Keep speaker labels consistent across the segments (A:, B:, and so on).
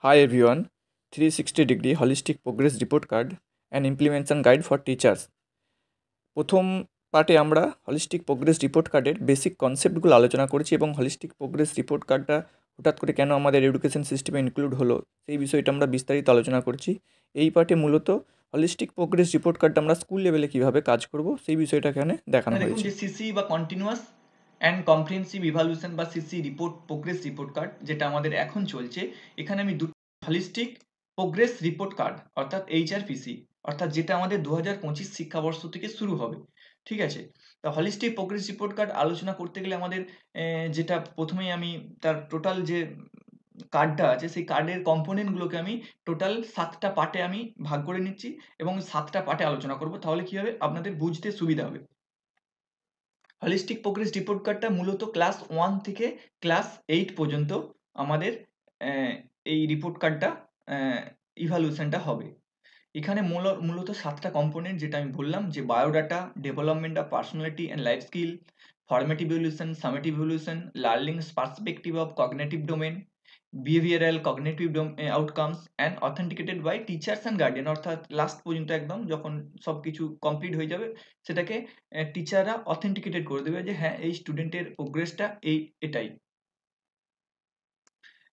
A: Hi everyone, 360-degree holistic progress report card and implementation guide for teachers. প্রথম পার্টে আমরা holistic progress report কার্ডের basic কনসেপ্টগুলো আলোচনা করেছি এবং হলিস্টিক প্রোগ্রেস রিপোর্ট কার্ডটা হঠাৎ করে কেন আমাদের এডুকেশন সিস্টেমে ইনক্লুড হলো সেই বিষয়টা আমরা বিস্তারিত আলোচনা করছি। এই পার্টে মূলত হলিস্টিক প্রোগ্রেস রিপোর্ট কার্ডটা আমরা স্কুল লেভেলে কীভাবে কাজ করব সেই বিষয়টা এখানে দেখানো
B: দেখুন
A: হয়েছে।
B: যে সিসি বা কন্টিনিউয়াস অ্যান্ড কম্প্রিহেন্সিভ ইভালুয়েশন বা CC report progress report card যেটা আমাদের এখন চলছে, এখানে আমি হলিস্টিক প্রোগ্রেস রিপোর্ট কার্ড অর্থাৎ HRPC অর্থাৎ যেটা আমাদের 2025 শিক্ষাবর্ষ থেকে শুরু হবে, ঠিক আছে। তা হলিস্টিক প্রোগ্রেস রিপোর্ট কার্ড আলোচনা করতে গেলে আমাদের যেটা প্রথমেই আমি তার টোটাল যে কার্ডটা আছে সেই কার্ডের কম্পোনেন্টগুলোকে আমি টোটাল 7টা পার্টে আমি ভাগ করে নিচ্ছি এবং 7টা পার্টে আলোচনা করব, তাহলে কি হবে আপনাদের বুঝতে সুবিধা হবে। হলিস্টিক প্রোগ্রেস রিপোর্ট কার্ডটা মূলত ক্লাস 1 থেকে ক্লাস 8 পর্যন্ত আমাদের এই রিপোর্ট কার্ডটা ইভালুয়েশনটা হবে। এখানে মূলত 7টা কম্পোনেন্ট যেটা আমি বললাম, যে biodata, development of personality and life skill, formative evaluation, summative evaluation, learning perspective of cognitive domain, behavioural cognitive outcomes and authenticated by teachers and guardian, অর্থাৎ লাস্ট পর্যন্ত একদম যখন সব কিছু কমপ্লিট হয়ে যাবে সেটাকে টিচাররা অথেন্টিকেটেড করে দেবে যে হ্যাঁ এই স্টুডেন্টের প্রোগ্রেসটা এটাই।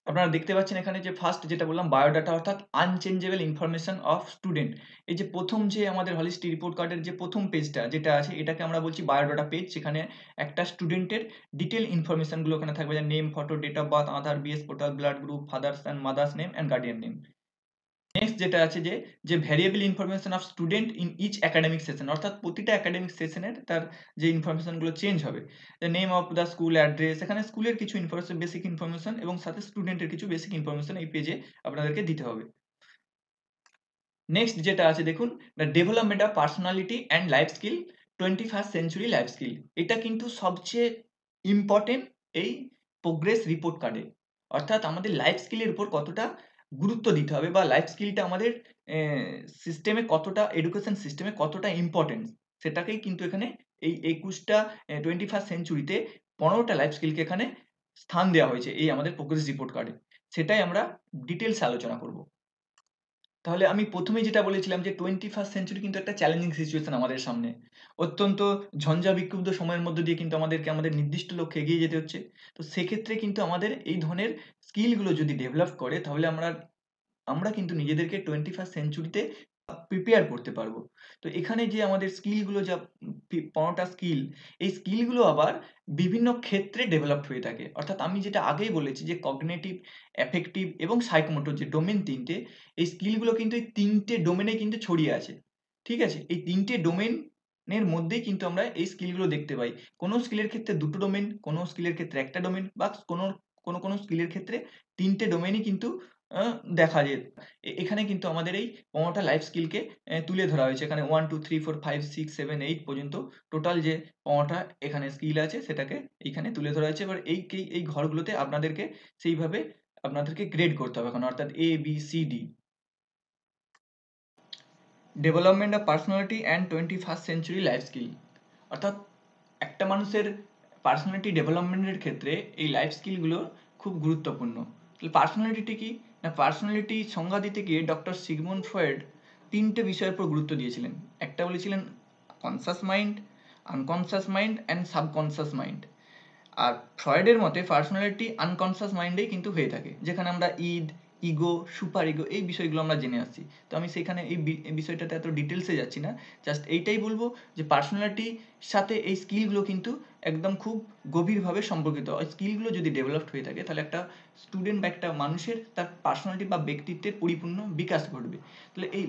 B: আপনারা দেখতে পাচ্ছেন এখানে যে ফার্স্ট যেটা বললাম বায়োডাটা অর্থাৎ আনচেঞ্জেবল ইনফরমেশন অফ স্টুডেন্ট। এই যে প্রথম যে আমাদের হলিস্টিক রিপোর্ট কার্ডের যে প্রথম পেজটা যেটা আছে এটাকে আমরা বলছি বায়োডাটা পেজ। সেখানে একটা স্টুডেন্টের ডিটেল ইনফরমেশনগুলো এখানে থাকবে, যে name, photo, date of birth, Aadhaar, BS portal, blood group, father's and mother's name and guardian name. Next যেটা আছে যে variable information of student in each academic session, অর্থাৎ প্রতিটা একাডেমিক সেশনের তার যে ইনফরমেশনগুলো চেঞ্জ হবে। The name of the school address, এখানে স্কুলের কিছু ইনফরমেশন, বেসিক ইনফরমেশন এবং সাথে স্টুডেন্টের কিছু বেসিক ইনফরমেশন এই পেজে আপনাদেরকে দিতে হবে। নেক্সট যেটা আছে দেখুন, the development of personality and life skill, 21st century life skill. এটা কিন্তু সবচেয়ে ইম্পর্টেন্ট এই প্রোগ্রেস রিপোর্ট কার্ডে, অর্থাৎ আমাদের লাইফ স্কিলের উপর কতটা গুরুত্ব দিতে হবে বা লাইফ স্কিলটা আমাদের সিস্টেমে কতটা, এডুকেশন সিস্টেমে কতটা ইম্পর্টেন্ট, সেটাকেই কিন্তু এখানে এই 21টা 21st সেঞ্চুরিতে 15টা লাইফ স্কিলকে এখানে স্থান দেওয়া হয়েছে এই আমাদের প্রোগ্রেস রিপোর্ট কার্ডে। সেটাই আমরা ডিটেলসে আলোচনা করব। তাহলে আমি প্রথমেই যেটা বলেছিলাম যে 21st সেঞ্চুরি কিন্তু একটা চ্যালেঞ্জিং সিচুয়েশন আমাদের সামনে। অত্যন্ত ঝঞ্ঝা বিক্ষুব্ধ সময়ের মধ্য দিয়ে কিন্তু আমাদেরকে আমাদের নির্দিষ্ট লক্ষ্যে এগিয়ে যেতে হচ্ছে। তো সেক্ষেত্রে কিন্তু আমাদের এই ধরনের স্কিলগুলো যদি ডেভেলপ করে তাহলে আমরা আমরা কিন্তু নিজেদেরকে 21st সেঞ্চুরিতে প্রিপেয়ার করতে পারবো। তো এখানে যে আমাদের স্কিলগুলো যা 15টা স্কিল, এই স্কিলগুলো আবার বিভিন্ন ক্ষেত্রে ডেভেলপড হয়ে থাকে। অর্থাৎ আমি যেটা আগেই বলেছি যে কগনিটিভ, অ্যাফেক্টিভ এবং সাইকোমোটর যে ডোমেন ৩টে, এই স্কিলগুলো কিন্তু এই ৩টে ডোমেনে কিন্তু ছড়িয়ে আছে। ঠিক আছে? এই ৩টে ডোমেনের মধ্যেই কিন্তু আমরা এই স্কিলগুলো দেখতে পাই। কোনো স্কিলের ক্ষেত্রে ২টো ডোমেন, কোনো স্কিলের ক্ষেত্রে ১টা ডোমেন বা কোনো স্কিলের ক্ষেত্রে ৩টে ডোমেনই কিন্তু আ দেখা যায়। এখানে কিন্তু আমাদের এই ১৫টা লাইফ স্কিলকে তুলে ধরা হয়েছে। এখানে 1, 2, 3, 4, 5, 6, 7, 8 পর্যন্ত টোটাল যে ১৫টা এখানে স্কিল আছে সেটাকে এইখানে তুলে ধরা হয়েছে। এবার এই ঘরগুলোতে আপনাদেরকে সেইভাবে আপনাদেরকে গ্রেড করতে হবে এখন, অর্থাৎ A, B, C, D। Development of personality and 21st century life skill, অর্থাৎ একটা মানুষের পার্সোনালিটি ডেভেলপমেন্টের ক্ষেত্রে এই লাইফ স্কিলগুলো খুব গুরুত্বপূর্ণ। তাহলে পার্সোনালিটি কি? না, পার্সোনালিটি সংজ্ঞা দিতে গিয়ে ডক্টর সিগমুন্ড ফ্রয়েড ৩টে বিষয়ের উপর গুরুত্ব দিয়েছিলেন। একটা বলেছিলেন conscious mind, unconscious mind and subconscious mind. আর ফ্রয়েডের মতে পার্সোনালিটি আনকনসাস মাইন্ডেই কিন্তু হয়ে থাকে, যেখানে আমরা ইগো, সুপার ইগো এই বিষয়গুলো আমরা জেনে আসছি। তো আমি সেখানে এই বিষয়টাতে এত ডিটেলসে যাচ্ছি না, জাস্ট এইটাই বলবো যে পার্সোনালিটির সাথে এই স্কিলগুলো কিন্তু একদম খুব গভীরভাবে সম্পর্কিত। ওই স্কিলগুলো যদি ডেভেলপড হয়ে থাকে তাহলে একটা স্টুডেন্ট বা একটা মানুষের তার পার্সোনালিটি বা ব্যক্তিত্বের পরিপূর্ণ বিকাশ ঘটবে। তাহলে এই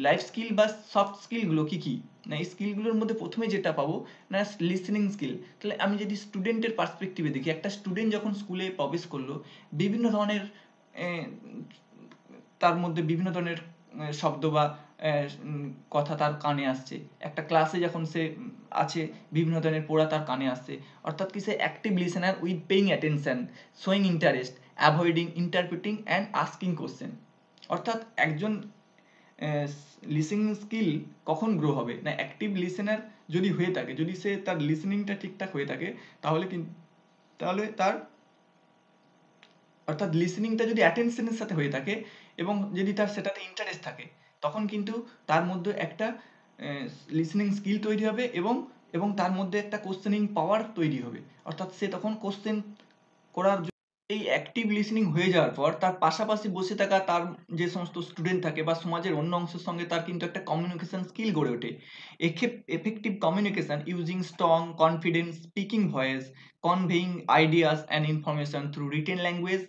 B: লাইফ স্কিল বা সফট স্কিলগুলো কী কী? না, এই স্কিলগুলোর মধ্যে প্রথমে যেটা পাবো না, লিসেনিং স্কিল। তাহলে আমি যদি স্টুডেন্টের পার্সপেক্টিভে দেখি, একটা স্টুডেন্ট যখন স্কুলে প্রবেশ করলো, বিভিন্ন ধরনের তার মধ্যে বিভিন্ন ধরনের শব্দ বা কথা তার কানে আসছে। একটা ক্লাসে যখন সে আছে, বিভিন্ন ধরনের পড়া তার কানে আসছে। অর্থাৎ কি, সে active listener with paying attention, showing interest, avoiding, interpreting and asking question. অর্থাৎ একজন লিসেনিং স্কিল কখন গ্রো হবে না, অ্যাক্টিভ লিসেনার যদি হয়ে থাকে, যদি সে তার লিসেনিংটা ঠিকঠাক হয়ে থাকে, তাহলে তার অর্থাৎ লিসেনিংটা যদি অ্যাটেনশনের সাথে হয়ে থাকে এবং যদি তার সেটাতে ইন্টারেস্ট থাকে, তখন কিন্তু তার মধ্যে একটা লিসেনিং স্কিল তৈরি হবে এবং এবং তার মধ্যে একটা কোশ্চেনিং পাওয়ার তৈরি হবে। অর্থাৎ সে তখন কোশ্চেন করার এই অ্যাক্টিভ লিসেনিং হয়ে যাওয়ার পর তার পাশাপাশি বসে থাকা তার যে সমস্ত স্টুডেন্ট থাকে বা সমাজের অন্য অংশের সঙ্গে তার কিন্তু একটা কমিউনিকেশন স্কিল গড়ে ওঠে। Effective communication using strong confidence speaking voice conveying ideas and information through written language,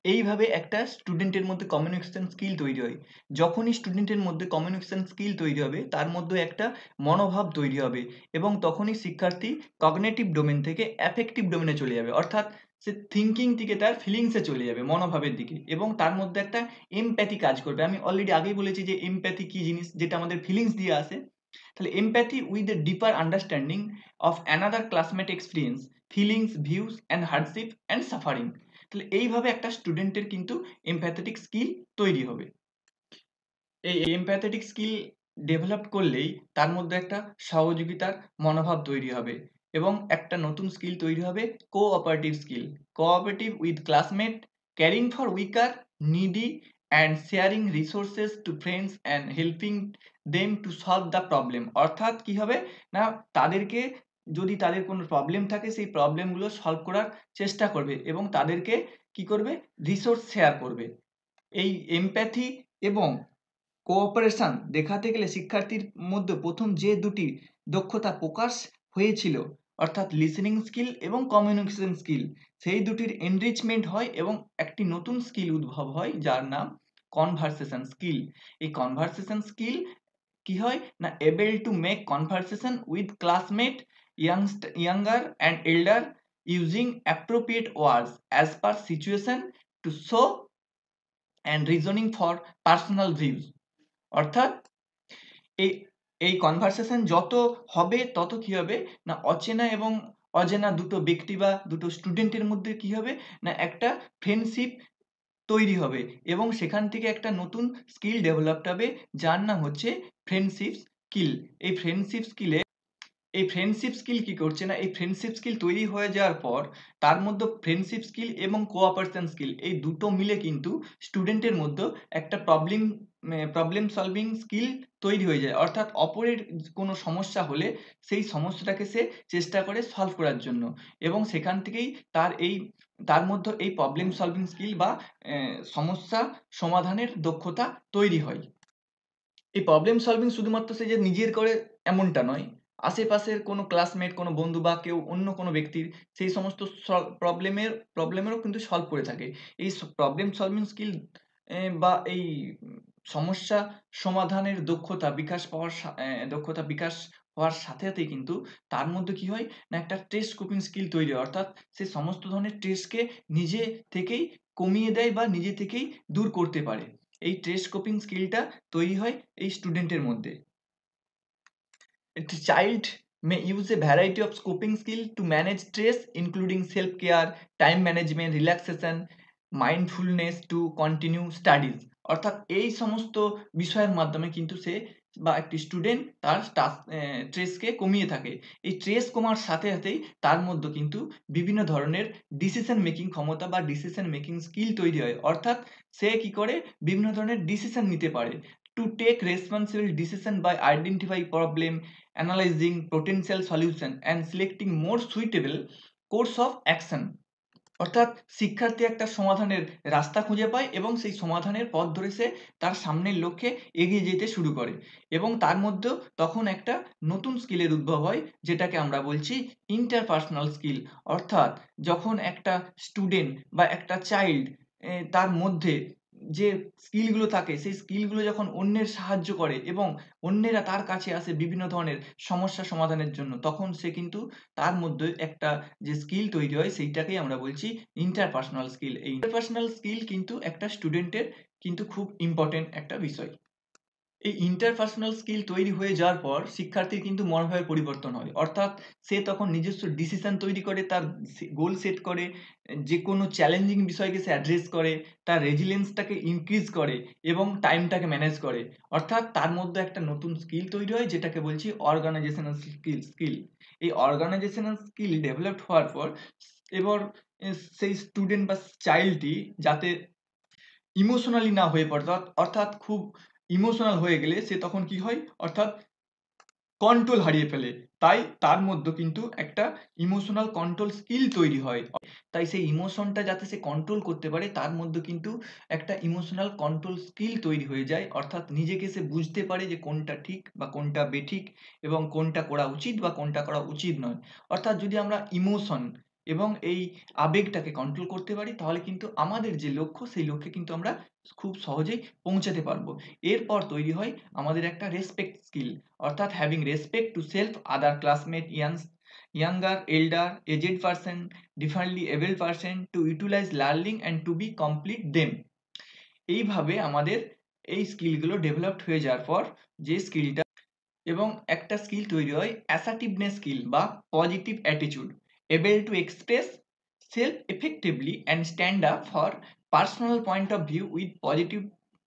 B: এইভাবে একটা স্টুডেন্টের মধ্যে কমিউনিকেশন স্কিল তৈরি হয়। যখনই স্টুডেন্টের মধ্যে কমিউনিকেশন স্কিল তৈরি হবে তার মধ্যে একটা মনোভাব তৈরি হবে এবং তখনই শিক্ষার্থী কগনিটিভ ডোমেন থেকে অ্যাফেক্টিভ ডোমেনে চলে যাবে। অর্থাৎ সে থিঙ্কিং থেকে তার ফিলিংসে চলে যাবে, মনোভাবের দিকে, এবং তার মধ্যে একটা এমপ্যাথি কাজ করবে। আমি অলরেডি আগেই বলেছি যে এমপ্যাথি কি জিনিস, যেটা আমাদের ফিলিংস দিয়ে আসে। তাহলে empathy with a deeper understanding of another classmate experience feelings views and hardship and suffering. তাহলে এইভাবে একটা স্টুডেন্টের কিন্তু এমপ্যাথেটিক স্কিল তৈরি হবে। এই এমপ্যাথেটিক স্কিল ডেভেলপ করলেই তার মধ্যে একটা সহযোগিতার মনোভাব তৈরি হবে এবং একটা নতুন স্কিল তৈরি হবে, cooperative skill. Cooperative with classmate, caring for weaker, needy and sharing resources to friends and helping them to solve the problem. অর্থাৎ কি হবে না, তাদেরকে যদি তাদের কোনো প্রবলেম থাকে সেই প্রবলেমগুলো সলভ করার চেষ্টা করবে এবং তাদেরকে কি করবে, রিসোর্স শেয়ার করবে। এই এমপ্যাথি এবং কোঅপারেশন দেখাতে গেলে শিক্ষার্থীর মধ্যে প্রথম যে দুটি দক্ষতা প্রকাশ হয়েছিল, অর্থাৎ লিসেনিং স্কিল এবং কমিউনিকেশন স্কিল, সেই দুটির এনরিচমেন্ট হয় এবং একটি নতুন স্কিল উদ্ভব হয় যার নাম কনভারসেশন স্কিল। এই কনভারসেশন স্কিল কি হয় না, able to make conversation with classmate, younger and এল্ডার, using appropriate words as per situation to show and reasoning for personal views. অর্থাৎ এই এই কনভারসেশন যত হবে তত কি হবে না, অচেনা এবং অজানা দুটো ব্যক্তি বা দুটো স্টুডেন্টের মধ্যে কি হবে না, একটা ফ্রেন্ডশিপ তৈরি হবে এবং সেখান থেকে একটা নতুন স্কিল ডেভেলপড হবে যার নাম হচ্ছে ফ্রেন্ডশিপ স্কিল। এই ফ্রেন্ডশিপ স্কিল কি করছে না, এই ফ্রেন্ডশিপ স্কিল তৈরি হয়ে যাওয়ার পর তার মধ্যে ফ্রেন্ডশিপ স্কিল এবং কোঅপারেশন স্কিল এই দুটো মিলে কিন্তু স্টুডেন্টের মধ্যে একটা প্রবলেম সলভিং স্কিল তৈরি হয়ে যায়। অর্থাৎ অপরের কোনো সমস্যা হলে সেই সমস্যাটাকে সে চেষ্টা করে সলভ করার জন্য এবং সেখান থেকেই তার মধ্যে এই প্রবলেম সলভিং স্কিল বা সমস্যা সমাধানের দক্ষতা তৈরি হয়। এই প্রবলেম সলভিং শুধুমাত্র সে যে নিজের করে এমনটা নয়, আশেপাশের কোনো ক্লাসমেট, কোনো বন্ধু বা কেউ অন্য কোনো ব্যক্তির সেই সমস্ত প্রবলেমেরও কিন্তু সলভ করে থাকে। এই প্রবলেম সলভিং স্কিল বা এই সমস্যা সমাধানের দক্ষতা বিকাশ হওয়ার সাথে সাথেই কিন্তু তার মধ্যে কি হয় না, একটা স্ট্রেস কোপিং স্কিল তৈরি হয়। অর্থাৎ সে সমস্ত ধরনের স্ট্রেসকে নিজে থেকেই কমিয়ে দেয় বা নিজে থেকেই দূর করতে পারে। এই স্ট্রেস কোপিং স্কিলটা তৈরি হয় এই স্টুডেন্টের মধ্যে। A child may use a variety of coping skills to manage stress, including self-care, time management, relaxation, mindfulness to continue studies. অর্থাৎ এই সমস্ত বিষয়ের মাধ্যমে কিন্তু সে বা একটি স্টুডেন্ট তার স্ট্রেসকে কমিয়ে থাকে। এই স্ট্রেস কমার সাথে সাথেই তার মধ্যে কিন্তু বিভিন্ন ধরনের ডিসিশন মেকিং ক্ষমতা বা ডিসিশন মেকিং স্কিল তৈরি হয়। অর্থাৎ সে কি করে বিভিন্ন ধরনের ডিসিশন নিতে পারে। To take responsible decision by identifying problem, analyzing potential solution and selecting more suitable course of action. অর্থাৎ শিক্ষার্থী একটা সমাধানের রাস্তা খুঁজে পায় এবং সেই সমাধানের পথ ধরে সে তার সামনের লক্ষ্যে এগিয়ে যেতে শুরু করে এবং তার মধ্যেও তখন একটা নতুন স্কিলের উদ্ভব হয় যেটাকে আমরা বলছি ইন্টারপার্সোনাল স্কিল। অর্থাৎ যখন একটা স্টুডেন্ট বা একটা চাইল্ড তার মধ্যে যে স্কিলগুলো থাকে সেই স্কিলগুলো যখন অন্যের সাহায্য করে এবং অন্যেরা তার কাছে আসে বিভিন্ন ধরনের সমস্যা সমাধানের জন্য, তখন সে কিন্তু তার মধ্যে একটা যে স্কিল তৈরি হয় সেইটাকেই আমরা বলছি ইন্টারপার্সোনাল স্কিল। এই ইন্টারপার্সোনাল স্কিল কিন্তু একটা স্টুডেন্টের কিন্তু খুব ইম্পর্টেন্ট একটা বিষয়। এই ইন্টারপার্সোনাল স্কিল তৈরি হয়ে যাওয়ার পর শিক্ষার্থীর কিন্তু মনোভাবের পরিবর্তন হয়। অর্থাৎ সে তখন নিজস্ব ডিসিশন তৈরি করে, তার গোল সেট করে, যে কোনো চ্যালেঞ্জিং বিষয়কে সে অ্যাড্রেস করে, তার রেজিলিয়েন্সটাকে ইনক্রিজ করে এবং টাইমটাকে ম্যানেজ করে। অর্থাৎ তার মধ্যে একটা নতুন স্কিল তৈরি হয় যেটাকে বলছি অর্গানাইজেশনাল স্কিল। এই অর্গানাইজেশনাল স্কিল ডেভেলপড হওয়ার পর এবার সেই স্টুডেন্ট বা চাইল্ডটি যাতে ইমোশনালি না হয়ে পড়ে, অর্থাৎ খুব ইমোশনাল হয়ে গেলে সে তখন কি হয়, অর্থাৎ কন্ট্রোল হারিয়ে ফেলে। তাই তার মধ্যে কিন্তু একটা ইমোশনাল কন্ট্রোল স্কিল তৈরি হয়। তাই সেই ইমোশনটা যাতে সে কন্ট্রোল করতে পারে তার মধ্যে কিন্তু একটা ইমোশনাল কন্ট্রোল স্কিল তৈরি হয়ে যায়, অর্থাৎ নিজেকে সে বুঝতে পারে যে কোনটা ঠিক বা কোনটা বেঠিক এবং কোনটা করা উচিত বা কোনটা করা উচিত নয়। অর্থাৎ যদি আমরা ইমোশন এবং এই আবেগটাকে কন্ট্রোল করতে পারি তাহলে কিন্তু আমাদের যে লক্ষ্য সেই লক্ষ্যে কিন্তু আমরা খুব সহজেই পৌঁছাতে পারবো। এরপর তৈরি হয় আমাদের একটা রেসপেক্ট স্কিল, অর্থাৎ having respect to self, other classmate, younger, elder, aged person, differently able person, to utilize learning and to be complete them. এইভাবে আমাদের এই স্কিলগুলো ডেভেলপড হয়ে যাওয়ার পর যে স্কিলটা এবং একটা স্কিল তৈরি হয় অ্যাসার্টিভনেস স্কিল বা positive attitude, able to express self effectively and stand up for personal point of view with positive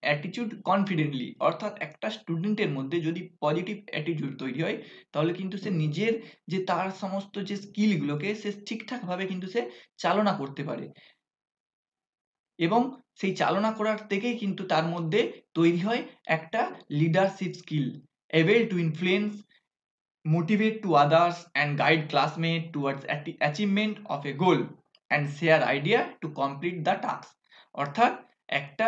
B: attitude confidently. অর্থাৎ একটা স্টুডেন্টের মধ্যে যদি পজিটিভ অ্যাটিটিউড তৈরি হয় তাহলে কিন্তু সে নিজের যে তার সমস্ত যে স্কিলগুলোকে সে ঠিকঠাকভাবে কিন্তু সে চালনা করতে পারে এবং সেই চালনা করার থেকেই কিন্তু তার মধ্যে তৈরি হয় একটা leadership skill, able to influence, motivate to others and guide classmates towards achievement of a goal and share idea to complete the task। অর্থাৎ একটা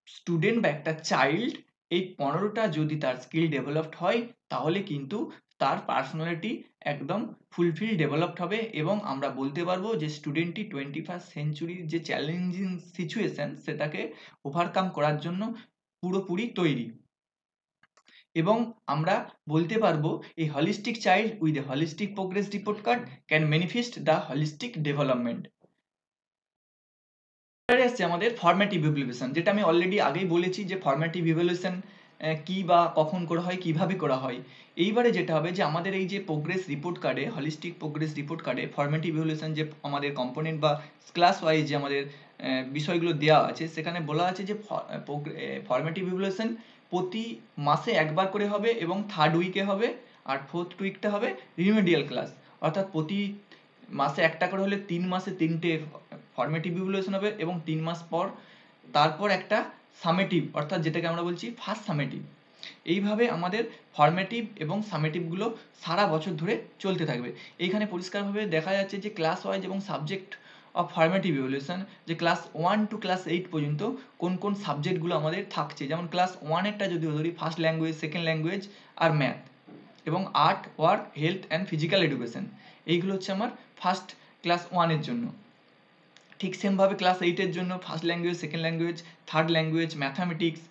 B: স্টুডেন্ট বা একটা চাইল্ড এই 15টা যদি তার স্কিল ডেভেলপড হয় তাহলে কিন্তু তার পার্সোনালিটি একদম ফুলফিল ডেভেলপড হবে এবং আমরা বলতে পারবো যে স্টুডেন্টটি 21st সেঞ্চুরির যে চ্যালেঞ্জিং সিচুয়েশন সেটাকে ওভারকাম করার জন্য পুরোপুরি তৈরি। এবং আমরা বলতে পারবো এই holistic child with a holistic progress report card can manifest the holistic development. এবারে আসছে আমাদের ফরম্যাটিভ ইভ্যালুয়েশন, যেটা আমি অলরেডি আগেই বলেছি যে ফরম্যাটিভ ইভ্যালুয়েশন কি বা কখন করা হয়, কিভাবে করা হয়। এইবারে যেটা হবে যে আমাদের এই যে প্রোগ্রেস রিপোর্ট কার্ডে, হলিস্টিক প্রোগ্রেস রিপোর্ট কার্ডে ফরম্যাটিভ ইভ্যালুয়েশন যে আমাদের কম্পোনেন্ট বা ক্লাস ওয়াইজ যে আমাদের বিষয়গুলো দেওয়া আছে সেখানে বলা আছে যে ফরম্যাটিভ ইভ্যালুয়েশন প্রতি মাসে একবার করে হবে এবং থার্ড উইকে হবে, আর ফোর্থ উইকটা হবে রিমেডিয়াল ক্লাস। অর্থাৎ প্রতি মাসে একটা করে হলে 3 মাসে 3টে ফরম্যাটিভ ইভ্যালুয়েশন হবে এবং 3 মাস পর তারপর একটা সামেটিভ, অর্থাৎ যেটাকে আমরা বলছি ফার্স্ট সামেটিভ। এইভাবে আমাদের ফরম্যাটিভ এবং সামেটিভগুলো সারা বছর ধরে চলতে থাকবে। এইখানে পরিষ্কারভাবে দেখা যাচ্ছে যে ক্লাস ওয়াইজ এবং সাবজেক্ট অফ ফরম্যাটিভ ইভ্যালুয়েশন, যে ক্লাস 1 টু ক্লাস 8 পর্যন্ত কোন কোন সাবজেক্টগুলো আমাদের থাকছে। যেমন ক্লাস 1-এরটা যদি ধরি ফার্স্ট ল্যাঙ্গুয়েজ, সেকেন্ড ল্যাঙ্গুয়েজ আর ম্যাথ, এবং art, work, health and physical education, এইগুলো হচ্ছে আমার ফার্স্ট ক্লাস 1-এর জন্য। ঠিক সেমভাবে ক্লাস 8-এর জন্য first language, second language, third language, mathematics,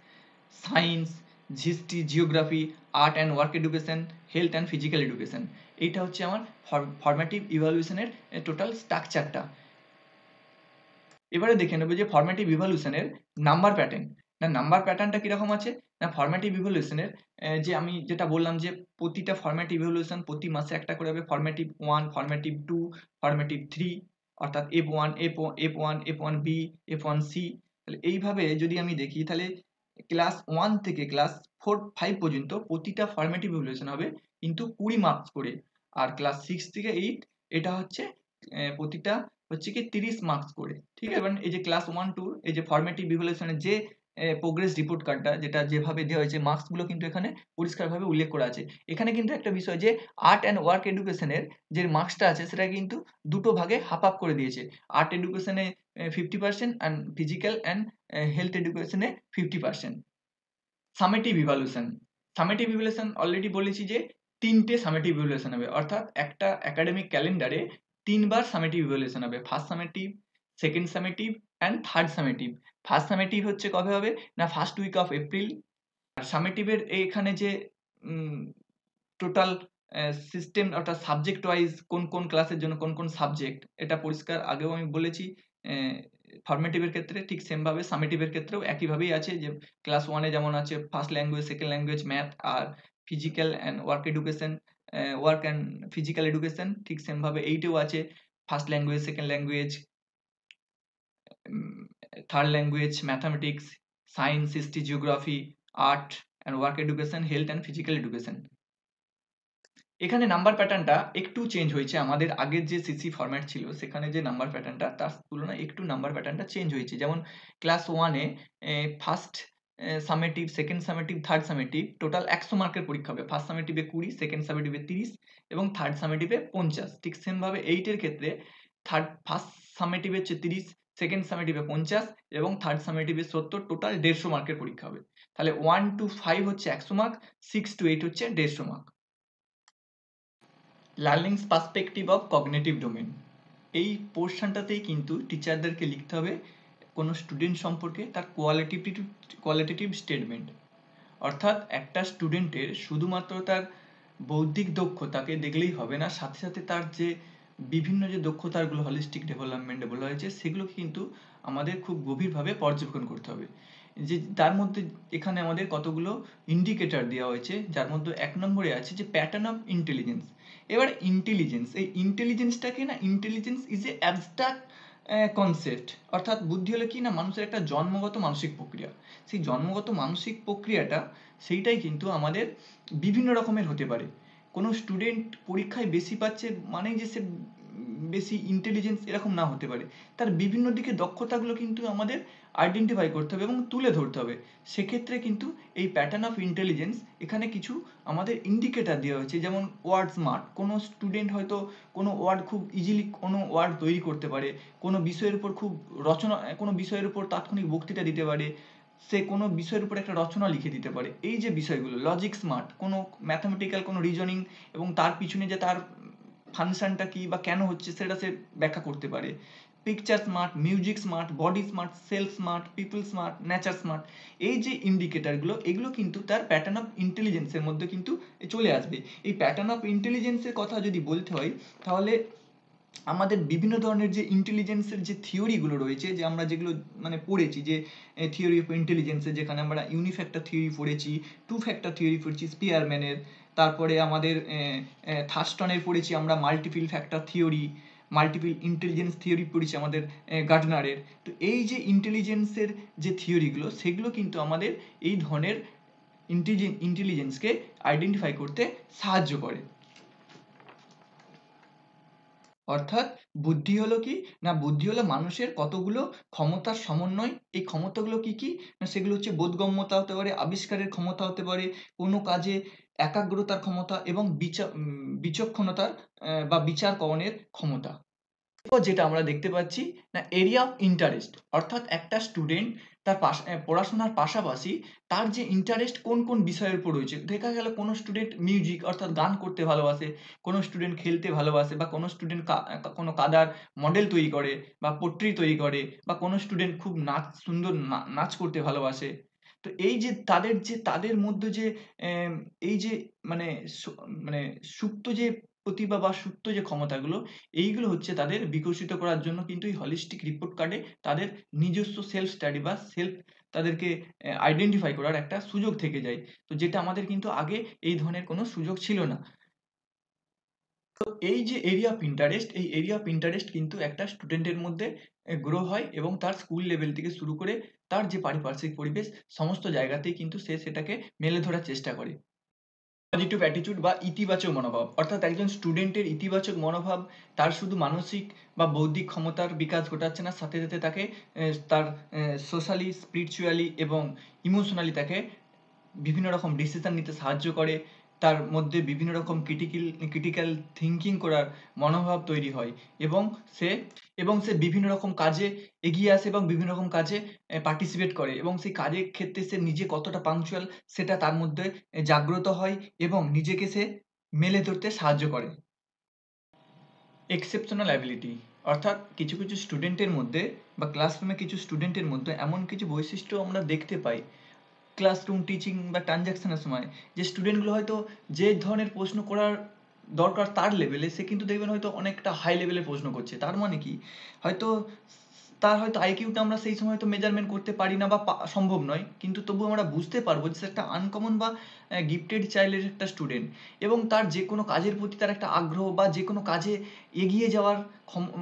B: science, history, geography, art and work education, health and physical education. এইটা হচ্ছে আমার ফরম্যাটিভ ইভ্যালুয়েশনের টোটাল স্ট্রাকচারটা। এবারে দেখে নেব যে ফরম্যাটিভ ইভ্যালুয়েশনের নাম্বার প্যাটার্ন। না, নাম্বার প্যাটার্নটা কিরকম আছে না, ফরম্যাটিভ ইভ্যালুয়েশনের যে আমি যেটা বললাম যে প্রতিটা ফরম্যাটিভ ইভ্যালুয়েশন প্রতি মাসে একটা করে হবে। ফরম্যাটিভ 1, ফরম্যাটিভ 2, ফরম্যাটিভ 3, অর্থাৎ F1, F1, F1B, F1C। তাহলে এইভাবে যদি আমি দেখি তাহলে ক্লাস 1 থেকে ক্লাস 4-5 পর্যন্ত প্রতিটা ফরম্যাটিভ ইভ্যালুয়েশন হবে কিন্তু 20 মার্কস করে। আর ক্লাস 6 থেকে 8 এটা হচ্ছে প্রতিটা হচ্ছে কি 30 মার্কস করে। ঠিক আছে, এবার এই যে ক্লাস 1-2 এই যে ফরম্যাটিভ ইভ্যালুয়েশনের যে প্রোগ্রেস রিপোর্ট কার্ডটা যেটা যেভাবে দেওয়া হয়েছে মার্কসগুলো কিন্তু এখানে পরিষ্কারভাবে উল্লেখ করা আছে। এখানে কিন্তু একটা বিষয় যে আর্ট অ্যান্ড ওয়ার্ক এডুকেশনের যে মার্কসটা আছে সেটা কিন্তু দুটো ভাগে হাফ হাফ করে দিয়েছে। আর্ট এডুকেশনে 50% অ্যান্ড ফিজিক্যাল অ্যান্ড হেলথ এডুকেশনে 50%। Summative evaluation, summative evaluation already বলেছি যে 3টে সামেটিভ ইভ্যালুয়েশন হবে, অর্থাৎ একটা একাডেমিক ক্যালেন্ডারে 3 বার সামেটিভ ইভ্যালুয়েশন হবে। First summative, second summative and third summative. First summative হচ্ছে কবে হবে না ফার্স্ট উইক অফ এপ্রিল। আর সামেটিভের এখানে যে টোটাল সিস্টেম অর্থাৎ সাবজেক্ট ওয়াইজ কোন কোন ক্লাসের জন্য কোন কোন সাবজেক্ট এটা পরিষ্কার আগেও আমি বলেছি ফরম্যাটিভের ক্ষেত্রে, ঠিক সেম ভাবে সামেটিভের ক্ষেত্রেও একইভাবেই আছে যে ক্লাস 1-এ যেমন আছে first language, second language, math আর physical and work education, work and physical education, ঠিক সেম ভাবে 8-এও আছে first language, second language, third language, mathematics, science, history, geography, art and work education, health and physical education. এখানে number প্যাটার্নটা একটু change হয়েছে। আমাদের আগের যে সিসি ফরম্যাট ছিল সেখানে যে নাম্বার প্যাটার্নটা তার তুলনায় একটু নাম্বার প্যাটার্নটা চেঞ্জ হয়েছে। যেমন ক্লাস 1 এ first summative, second summative, third summative total 100 মার্কের পরীক্ষা হবে। ফার্স্ট সামেটিভে 20, সেকেন্ড সামেটিভে 30 এবং থার্ড সামেটিভে 50। ঠিক সেম ভাবে 8 এর ক্ষেত্রে ফার্স্ট সামেটিভে হচ্ছে 30, সেকেন্ড সামেটিভে 50 এবং থার্ড সামেটিভে 70, টোটাল 150 মার্কের পরীক্ষা হবে। তাহলে 1 to 5 হচ্ছে 100 মার্ক, 6 to 8 হচ্ছে 150 mark. Learnings perspective of cognitive domain, এই পোর্শনটাতেই কিন্তু টিচারদেরকে লিখতে হবে কোনো স্টুডেন্ট সম্পর্কে তার কোয়ালিটেটিভ স্টেটমেন্ট। অর্থাৎ একটা স্টুডেন্টের শুধুমাত্র তার বৌদ্ধিক দক্ষতাকে দেখলেই হবে না, সাথে সাথে তার যে বিভিন্ন যে দক্ষতাগুলো হলিস্টিক ডেভেলপমেন্টে বলা হয়েছে সেগুলো কিন্তু আমাদের খুব গভীরভাবে পর্যবেক্ষণ করতে হবে। যে তার মধ্যে এখানে আমাদের কতগুলো ইন্ডিকেটর দেওয়া হয়েছে, যার মধ্যে 1 নম্বরে আছে যে প্যাটার্ন অফ ইন্টেলিজেন্স। এবার ইন্টেলিজেন্স, এই ইন্টেলিজেন্সটাকে না, intelligence is a abstract concept. অর্থাৎ বুদ্ধি হলো কি না, মানুষের একটা জন্মগত মানসিক প্রক্রিয়া। সেই জন্মগত মানসিক প্রক্রিয়াটা সেইটাই কিন্তু আমাদের বিভিন্ন রকমের হতে পারে। কোনো স্টুডেন্ট পরীক্ষায় বেশি পাচ্ছে মানেই যে সে বেশি ইন্টেলিজেন্স এরকম না হতে পারে। তার বিভিন্ন দিকে দক্ষতাগুলো কিন্তু আমাদের আইডেন্টিফাই করতে হবে এবং তুলে ধরতে হবে। সেক্ষেত্রে কিন্তু এই প্যাটার্ন অফ ইন্টেলিজেন্স এখানে কিছু আমাদের ইন্ডিকেটর দেওয়া হয়েছে। যেমন ওয়ার্ড স্মার্ট, কোনো স্টুডেন্ট হয়তো কোনো ওয়ার্ড খুব ইজিলি কোনো ওয়ার্ড তৈরি করতে পারে, কোনো বিষয়ের উপর খুব রচনা, কোনো বিষয়ের উপর তাৎক্ষণিক বক্তৃতা দিতে পারে, সে কোনো বিষয়ের উপর একটা রচনা লিখে দিতে পারে। এই যে বিষয়গুলো, লজিক স্মার্ট, কোনো ম্যাথামেটিক্যাল কোনো রিজনিং এবং তার পিছনে যে তার ফাংশনটা কি বা কেন হচ্ছে সেটা সে ব্যাখ্যা করতে পারে। Picture smart, music smart, body smart, self smart, people smart, nature smart, এই যে ইন্ডিকেটরগুলো এগুলো কিন্তু তার প্যাটার্ন অফ ইন্টেলিজেন্সের মধ্যে কিন্তু চলে আসবে। এই প্যাটার্ন অফ ইন্টেলিজেন্সের কথা যদি বলতে হয় তাহলে আমাদের বিভিন্ন ধরনের যে ইন্টেলিজেন্সের যে থিওরিগুলো রয়েছে, যে আমরা যেগুলো মানে পড়েছি, যে থিওরি অফ ইন্টেলিজেন্সের, যেখানে আমরা ইউনিফ্যাক্টর থিওরি পড়েছি, টু ফ্যাক্টর থিওরি পড়েছি স্পিয়ারম্যানের, তারপরে আমাদের থার্স্টনের পড়েছি আমরা multiple factor theory, multiple intelligence theory পড়েছি আমাদের গার্ডনারের। তো এই যে ইন্টেলিজেন্সের যে থিওরিগুলো সেগুলো কিন্তু আমাদের এই ধরনের ইন্টেলিজেন্সকে আইডেন্টিফাই করতে সাহায্য করে। অর্থাৎ বুদ্ধি হলো কি না, বুদ্ধি হলো মানুষের কতগুলো ক্ষমতার সমন্বয়। এই ক্ষমতাগুলো কি কি না, সেগুলো হচ্ছে বোধগম্যতা হতে পারে, আবিষ্কারের ক্ষমতা হতে পারে, কোনো কাজে একাগ্রতার ক্ষমতা এবং বিচক্ষণতার বা বিচারকরণের ক্ষমতা। এরপর যেটা আমরা দেখতে পাচ্ছি না, এরিয়া অফ ইন্টারেস্ট। অর্থাৎ একটা স্টুডেন্ট তার পড়াশোনার পাশাপাশি তার যে ইন্টারেস্ট কোন কোন বিষয়ের উপর রয়েছে। দেখা গেল কোনো স্টুডেন্ট মিউজিক অর্থাৎ গান করতে ভালোবাসে, কোনো স্টুডেন্ট খেলতে ভালোবাসে, বা কোনো স্টুডেন্ট কোনো কাদার মডেল তৈরি করে বা পোট্রি তৈরি করে, বা কোনো স্টুডেন্ট খুব সুন্দর নাচ করতে ভালোবাসে। তো এই যে তাদের মধ্যে যে এই যে মানে মানে সুপ্ত যে প্রতিভা বা সুপ্ত যে ক্ষমতাগুলো, এইগুলো হচ্ছে তাদের বিকশিত করার জন্য কিন্তু এই হলিস্টিক রিপোর্ট কার্ডে তাদের নিজস্ব সেলফ স্টাডি বা তাদেরকে আইডেন্টিফাই করার একটা সুযোগ থেকে যায়। তো যেটা আমাদের কিন্তু আগে এই ধরনের কোনো সুযোগ ছিল না। তো এই যে এরিয়া অফ ইন্টারেস্ট, এই এরিয়া অফ ইন্টারেস্ট কিন্তু একটা স্টুডেন্টের মধ্যে গ্রো হয় এবং তার স্কুল লেভেল থেকে শুরু করে তার যে পারিপার্শ্বিক পরিবেশ সমস্ত জায়গাতেই কিন্তু সে সেটাকে মেলে ধরার চেষ্টা করে। পজিটিভ অ্যাটিটিউড বা ইতিবাচক মনোভাব, অর্থাৎ একজন স্টুডেন্টের ইতিবাচক মনোভাব তার শুধু মানসিক বা বৌদ্ধিক ক্ষমতার বিকাশ ঘটাচ্ছে না, সাথে সাথে তাকে তার সোশ্যালি, স্পিরিচুয়ালি এবং ইমোশনালি তাকে বিভিন্ন রকম ডিসিশন নিতে সাহায্য করে। তার মধ্যে বিভিন্ন রকম ক্রিটিক্যাল থিঙ্কিং করার মনোভাব তৈরি হয় এবং সে বিভিন্ন রকম কাজে এগিয়ে আসে এবং বিভিন্ন রকম কাজে পার্টিসিপেট করে, এবং সেই কাজের ক্ষেত্রে সে নিজে কতটা পাংচুয়াল সেটা তার মধ্যে জাগ্রত হয় এবং নিজেকে সে মেলে ধরতে সাহায্য করে। এক্সেপশনাল অ্যাবিলিটি, অর্থাৎ কিছু কিছু স্টুডেন্টের মধ্যে বা ক্লাসরুমে কিছু স্টুডেন্টের মধ্যে এমন কিছু বৈশিষ্ট্য আমরা দেখতে পাই ক্লাসরুম টিচিং বা ট্রানজ্যাকশনের সময়, যে স্টুডেন্টগুলো হয়তো যে ধরনের প্রশ্ন করার দরকার তার লেভেলে, সে কিন্তু দেখবেন হয়তো অনেকটা হাই লেভেলের প্রশ্ন করছে। তার মানে কি, হয়তো তার হয়তো আইকিউটা আমরা সেই সময় তো মেজারমেন্ট করতে পারি না বা সম্ভব নয়, কিন্তু তবু আমরা বুঝতে পারবো যে সে একটা আনকমন বা গিফটেড চাইল্ডের একটা স্টুডেন্ট, এবং তার যে কোনো কাজের প্রতি তার একটা আগ্রহ বা যে কোনো কাজে এগিয়ে যাওয়ার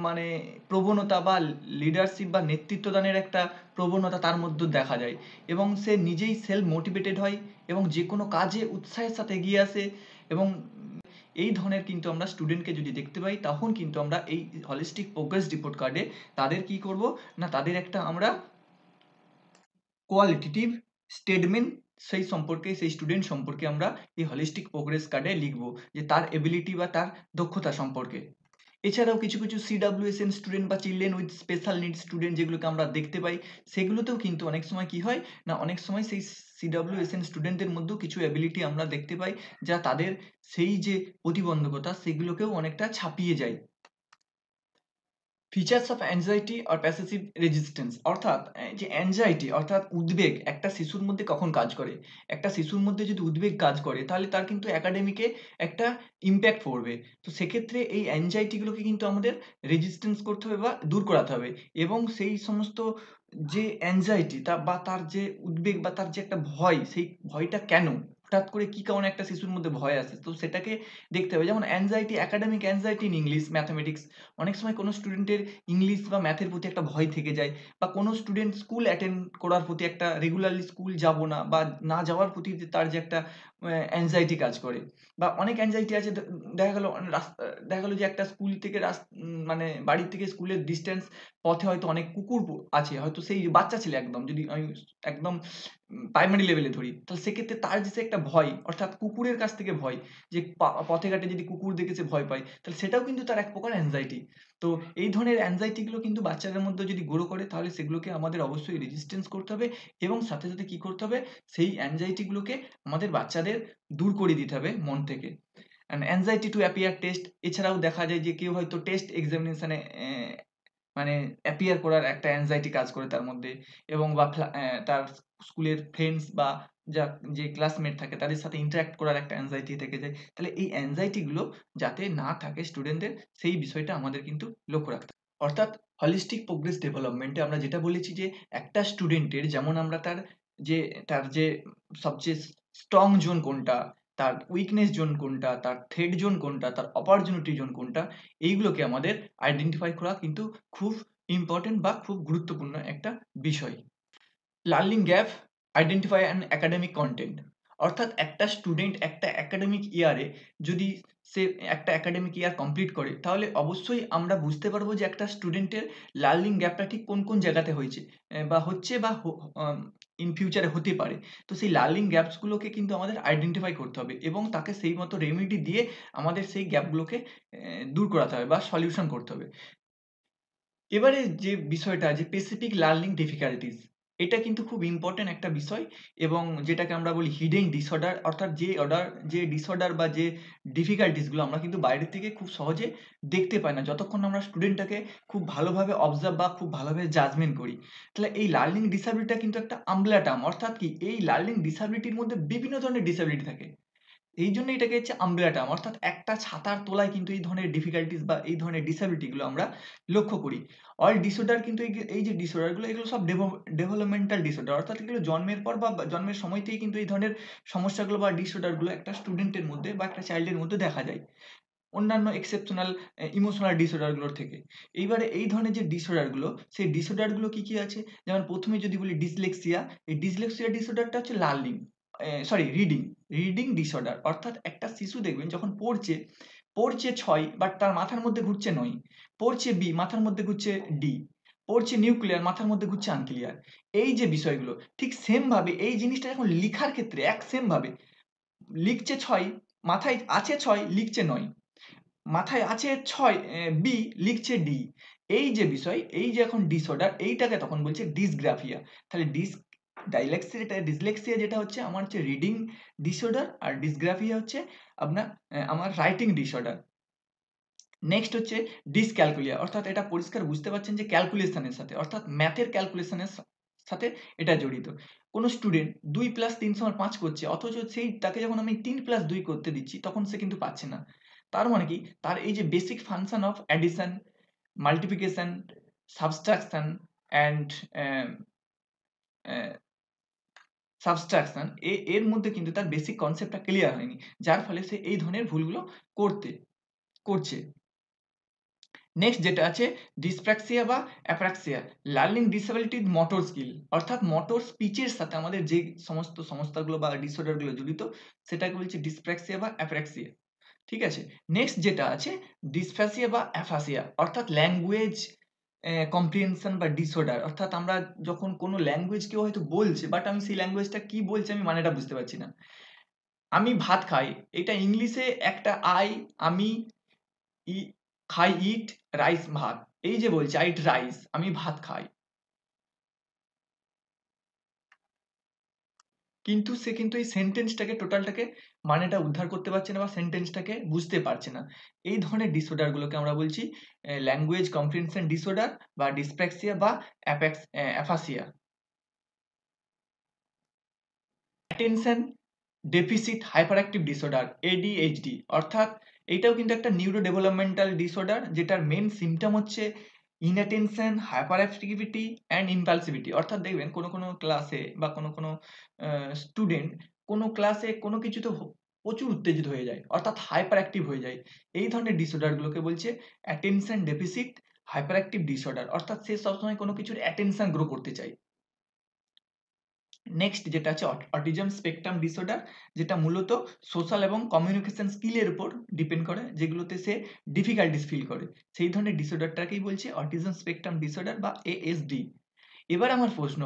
B: মানে প্রবণতা বা লিডারশিপ বা নেতৃত্বদানের একটা প্রবণতা তার মধ্যে দেখা যায়, এবং সে নিজেই সেলফ মোটিভেটেড হয় এবং যে কোনো কাজে উৎসাহের সাথে এগিয়ে আসে। এবং এই ধরনের কিন্তু আমরা স্টুডেন্টকে যদি দেখতে পাই, তখন কিন্তু আমরা এই হলিস্টিক প্রোগ্রেস রিপোর্ট কার্ডে তাদের কি করব না, তাদের একটা আমরা কোয়ালিটেটিভ স্টেটমেন্ট সেই সম্পর্কে, সেই স্টুডেন্ট সম্পর্কে আমরা এই হলিস্টিক প্রোগ্রেস কার্ডে লিখব, যে তার এবিলিটি বা তার দক্ষতা সম্পর্কে। এছাড়াও কিছু কিছু CWSN স্টুডেন্ট বা children with special needs student যেগুলোকে আমরা দেখতে পাই, সেগুলোতেও কিন্তু অনেক সময় কি হয় না, অনেক সময় সেই CWSN স্টুডেন্টদের মধ্যেও কিছু এবিলিটি আমরা দেখতে পাই, যা তাদের সেই যে প্রতিবন্ধকতা সেগুলোকেও অনেকটা ছাপিয়ে যায়। ফিচার্স অফ অ্যাংজাইটি আর প্যাসিভ রেজিস্ট্যান্স, অর্থাৎ যে অ্যাংজাইটি অর্থাৎ উদ্বেগ একটা শিশুর মধ্যে কখন কাজ করে। একটা শিশুর মধ্যে যদি উদ্বেগ কাজ করে তাহলে তার কিন্তু একাডেমিকে একটা ইমপ্যাক্ট পড়বে। তো সেক্ষেত্রে এই অ্যাংজাইটিগুলোকে কিন্তু আমাদের রেজিস্ট্যান্স করতে হবে বা দূর করাতে হবে, এবং সেই সমস্ত যে অ্যাংজাইটি বা তার যে উদ্বেগ বা তার যে একটা ভয়, সেই ভয়টা কেন, হঠাৎ করে কি কারণে একটা শিশুর মধ্যে ভয় আসে, তো সেটাকে দেখতে হবে। যেমন anxiety, academic anxiety in English, mathematics. অনেক সময় কোনো স্টুডেন্টের ইংলিশ বা ম্যাথের প্রতি একটা ভয় থেকে যায়, বা কোনো স্টুডেন্ট স্কুল অ্যাটেন্ড করার প্রতি একটা রেগুলারলি স্কুল যাব না বা না যাওয়ার প্রতি যে তার যে একটা অ্যাংজাইটি কাজ করে, বা অনেক অ্যাংজাইটি আছে। দেখা গেল রাস্তা, দেখা গেল যে একটা স্কুল থেকে মানে বাড়ি থেকে স্কুলের ডিস্টেন্স পথে হয়তো অনেক কুকুর আছে, হয়তো সেই বাচ্চা ছেলে একদম, যদি আমি একদম প্রাইমারি লেভেলে ধরি, তাহলে সেক্ষেত্রে তার যে একটা ভয়, অর্থাৎ কুকুরের কাছ থেকে ভয়, যে পথে ঘাটে যদি কুকুর দেখে সে ভয় পায়, তাহলে সেটাও কিন্তু তার এক প্রকার অ্যাংজাইটি। তো এই ধরনের অ্যাংজাইটি গুলো কিন্তু বাচ্চাদের মধ্যে যদি গ্রো করে, তাহলে সেগুলোকে আমাদের অবশ্যই রেজিস্ট্যান্স করতে হবে, এবং সাথে সাথে কি করতে হবে, সেই অ্যাংজাইটি গুলোকে আমাদের বাচ্চাদের দূর করে দিতে হবে মন থেকে। And anxiety to appear test, এছাড়াও দেখা যায় যে কেউ হয়তো টেস্ট এক্সামিনেশনে মানে অ্যাপিয়ার করার একটা অ্যাংজাইটি কাজ করে তার মধ্যে, এবং বা তার স্কুলের ফ্রেন্ডস বা যে ক্লাসমেট থাকে তাদের সাথে ইন্টারঅ্যাক্ট করার একটা অ্যাংজাইটি থেকে যায়। তাহলে এই অ্যাংজাইটি গুলো যাতে না থাকে স্টুডেন্টদের, সেই বিষয়টা আমাদের কিন্তু লক্ষ্য রাখতে হবে। অর্থাৎ হলিস্টিক প্রোগ্রেস ডেভেলপমেন্টে আমরা যেটা বলেছি যে একটা স্টুডেন্টের যেমন আমরা তার যে সবচেয়ে স্ট্রং জোন কোনটা, তার উইকনেস জোন কোনটা, তার থ্রেড জোন কোনটা, তার অপরচুনিটি জোন কোনটা, এইগুলোকে আমাদের আইডেন্টিফাই করা কিন্তু খুব ইম্পর্টেন্ট বা খুব গুরুত্বপূর্ণ একটা বিষয়। Learning gap identify and academic content, অর্থাৎ একটা স্টুডেন্ট একটা একাডেমিক ইয়ারে যদি সে একটা একাডেমিক ইয়ার কমপ্লিট করে, তাহলে অবশ্যই আমরা বুঝতে পারবো যে একটা স্টুডেন্টের লার্নিং গ্যাপটা ঠিক কোন কোন জায়গাতে হয়েছে, বা হচ্ছে বা ইন ফিউচারে হতে পারে। তো সেই লার্নিং গ্যাপসগুলোকে কিন্তু আমাদের আইডেন্টিফাই করতে হবে, এবং তাকে সেই মতো রেমেডি দিয়ে আমাদের সেই গ্যাপগুলোকে দূর করাতে হবে বা সলিউশন করতে হবে। এবারে যে বিষয়টা, যে স্পেসিফিক লার্নিং ডিফিকাল্টিজ, এটা কিন্তু খুব ইম্পর্টেন্ট একটা বিষয়, এবং যেটাকে আমরা বলি হিডেন ডিসঅর্ডার, অর্থাৎ যে ডিসঅর্ডার বা যে ডিফিকাল্টিস গুলো আমরা কিন্তু বাইরে থেকে খুব সহজে দেখতে পাই না, যতক্ষণ আমরা স্টুডেন্টটাকে খুব ভালোভাবে অবজার্ভ বা খুব ভালোভাবে জাজমেন্ট করি। তাহলে এই লার্নিং ডিসএবিলিটিটা কিন্তু একটা আমব্রেলা টার্ম, অর্থাৎ কি এই লার্নিং ডিসএবিলিটির মধ্যে বিভিন্ন ধরনের ডিসএবিলিটি থাকে। এইজন্য এটাকে হচ্ছে আমব্রেলা টার্ম, অর্থাৎ একটা ছাতার তলায় কিন্তু এই ধরনের ডিফিকাল্টিজ বা এই ধরনের ডিসএবিলিটি গুলো আমরা লক্ষ্য করি। অল ডিসঅর্ডার কিন্তু এই যে ডিসঅর্ডার গুলো, এগুলো সব ডেভেলপমেন্টাল ডিসঅর্ডার, অর্থাৎ এগুলো জন্মের পর বা জন্মের সময় থেকেই কিন্তু এই ধরনের সমস্যাগুলো বা ডিসঅর্ডার গুলো একটা স্টুডেন্টের মধ্যে বা একটা চাইল্ডের মধ্যে দেখা যায়, অন্যান্য এক্সেপশনাল ইমোশনাল ডিসঅর্ডার গুলোর থেকে। এইবারে এই ধরনের যে ডিসঅর্ডার গুলো, সেই ডিসঅর্ডার গুলো কি কি আছে, যেমন প্রথমে যদি বলি ডিসলেক্সিয়া, এই ডিসলেক্সিয়া ডিসঅর্ডারটা হচ্ছে লার্নিং, রিডিং ডিসঅর্ডার, অর্থাৎ একটা শিশু দেখবেন যখন পড়ছে, পড়ছে ৬ বাট তার মাথার মধ্যে ঘুরছে ৯, পড়ছে বি মাথার মধ্যে ঘুরছে ডি, পড়ছে নিউক্লিয়ার মাথার মধ্যে ঘুরছে আনক্লিয়ার। এই যে বিষয়গুলো ঠিক সেম ভাবে এই জিনিসটা যখন লিখার ক্ষেত্রে এক সেম ভাবে লিখছে ৬, মাথায় আছে ৬, লিখছে ৯, মাথায় আছে ৬ বি, লিখছে ডি। এই যে বিষয়, এই যে এখন ডিসঅর্ডার, এইটাকে তখন বলছে ডিসগ্রাফিয়া। তাহলে ডিসলেক্সিয়া যেটা হচ্ছে আমার হচ্ছে রিডিং ডিসঅর্ডার, আর ডিসগ্রাফিয়া হচ্ছে আপনার আমার রাইটিং ডিসঅর্ডার। নেক্সট হচ্ছে ডিসক্যালকুলিয়া, অর্থাৎ এটা পরিষ্কার বুঝতে পারছেন যে ক্যালকুলেশনের সাথে, অর্থাৎ ম্যাথের ক্যালকুলেশনের সাথে এটা জড়িত। কোন স্টুডেন্ট ২ + ৩ = ৫ করছে, অথচ তাকে যখন আমি ৩ + ২ করতে দিচ্ছি, তখন সে কিন্তু পারছে না। তার মানে কি, তার এই যে basic function of addition, multiplication, subtraction and subtraction, এর মধ্যে কিন্তু তার বেসিক কনসেপ্টটা ক্লিয়ার হয়নি, যার ফলে সে এই ধরনের ভুলগুলো করছে। নেক্সট যেটা আছে ডিসপ্র্যাক্সিয়া বা apraxia, learning disability motor skill, অর্থাৎ মোটর স্পিচের সাথে আমাদের যে সমস্ত সমস্যাগুলো বা ডিসঅর্ডার গুলো জড়িত, সেটাকে বলছে ডিসপ্র্যাক্সিয়া বা অ্যাপ্রাক্সিয়া। ঠিক আছে? নেক্সট যেটা আছে ডিসফ্যাসিয়া বা অ্যাফাসিয়া, অর্থাৎ ল্যাঙ্গুয়েজ কম্প্রিহেনশন বা ডিসঅর্ডার, অর্থাৎ আমরা যখন কোনো ল্যাঙ্গুয়েজ কেউ হয়তো বলছে বাট আমি সেই ল্যাঙ্গুয়েজটা কি বলছে আমি মানেটা বুঝতে পারছি না। আমি ভাত খাই, এটা ইংলিশে একটা আমি খাই ইট রাইস ভাত, এই যে বলছে আই ইট রাইস, আমি ভাত খাই, কিন্তু সে কিন্তু এই সেন্টেন্সটাকে টোটালটাকে মানেটা উদ্ধার করতে পারছে না বা সেন্টেন্সটাকে বুঝতে পারছে না। এই ধরনের ডিসঅর্ডার গুলোকে আমরা বলছি ল্যাঙ্গুয়েজ কম্প্রিহেনশন ডিসঅর্ডার বা ডিসপ্র্যাক্সিয়া বা aphasia. Attention deficit hyper active disorder ADHD, অর্থাৎ এইটাও কিন্তু একটা নিউরো ডেভেলপমেন্টাল ডিসঅর্ডার যেটার মেন সিমটম হচ্ছে ইনঅ্যাটেনশন, হাইপার অ্যাক্টিভিটি অ্যান্ড ইম্পালসিভিটি। অর্থাৎ দেখবেন কোনো কোনো ক্লাসে বা কোনো কোনো স্টুডেন্ট কোনো ক্লাসে কোনো কিছুতে প্রচুর উত্তেজিত হয়ে যায়, অর্থাৎ হাইপার অ্যাক্টিভ হয়ে যায়। এই ধরনের ডিসঅর্ডারগুলোকে বলছে attention deficit hyper active disorder, অর্থাৎ সে সবসময় কোনো কিছুর অ্যাটেনশন গ্রো করতে চায়। নেক্সট যেটা আছে অটিজম স্পেকট্রাম ডিসঅর্ডার, যেটা মূলত সোশ্যাল এবং কমিউনিকেশন স্কিলের উপর ডিপেন্ড করে, যেগুলোতে সে ডিফিকাল্টিস ফিল করে, সেই ধরনের ডিসঅর্ডারটাকেই বলছে অটিজম স্পেকট্রাম ডিসঅর্ডার বা এএসডি। এবার আমার প্রশ্ন,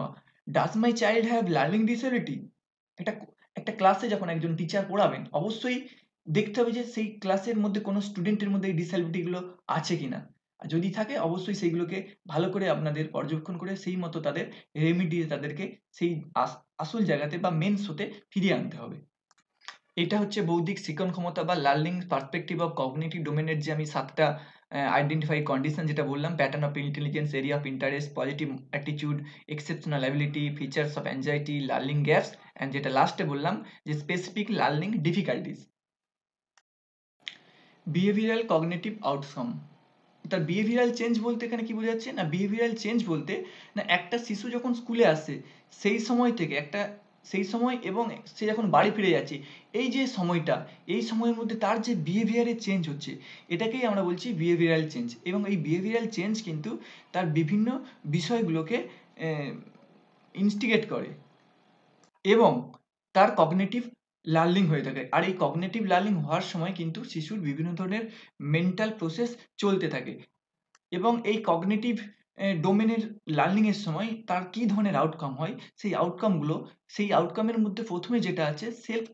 B: does my child have learning disability? একটা একটা ক্লাসে যখন একজন টিচার পড়াবেন অবশ্যই দেখতে হবে যে সেই ক্লাসের মধ্যে কোনো স্টুডেন্টের মধ্যে এই ডিসএবিলিটিগুলো আছে কিনা, আর যদি থাকে অবশ্যই সেইগুলোকে ভালো করে আপনাদের পর্যবেক্ষণ করে সেই মতো তাদের রেমিডি তাদেরকে সেই আসল জায়গাতে বা মেন শোতে ফিরিয়ে আনতে হবে। এটা হচ্ছে বৌদ্ধিক শিক্ষণ ক্ষমতা বা লার্নিং পার্সপেক্টিভ অফ কগনিটিভ ডোমেনের যে আমি 7টা আইডেন্টিফাই কন্ডিশন যেটা বললাম, pattern of intelligence, area of interest, positive attitude, exceptional ability, features of anxiety, learning gaps and যেটা লাস্টে বললাম যে specific learning difficulties. Behavioural cognitive outcome, তার বিহেভিয়ারাল চেঞ্জ বলতে এখানে কি বোঝাচ্ছে না, বিহেভিয়ারাল চেঞ্জ বলতে না একটা শিশু যখন স্কুলে আসে সেই সময় থেকে সেই সময় এবং সে যখন বাড়ি ফিরে যাচ্ছে এই যে সময়টা, এই সময়ের মধ্যে তার যে বিহেভিয়ারের চেঞ্জ হচ্ছে এটাকেই আমরা বলছি বিহেভিয়ারাল চেঞ্জ। এবং এই বিহেভিয়ারাল চেঞ্জ কিন্তু তার বিভিন্ন বিষয়গুলোকে ইনস্টিগেট করে এবং তার কগনিটিভ লার্নিং হয়ে থাকে। আর এই কগনিটিভ লার্নিং হওয়ার সময় কিন্তু শিশুর বিভিন্ন ধরনের মেন্টাল প্রসেস চলতে থাকে এবং এই কগনিটিভ ডোমেনের লার্নিং এর সময় তার কি ধরনের আউটকাম হয় সেই আউটকামের মধ্যে প্রথমে যেটা আছে সেলফ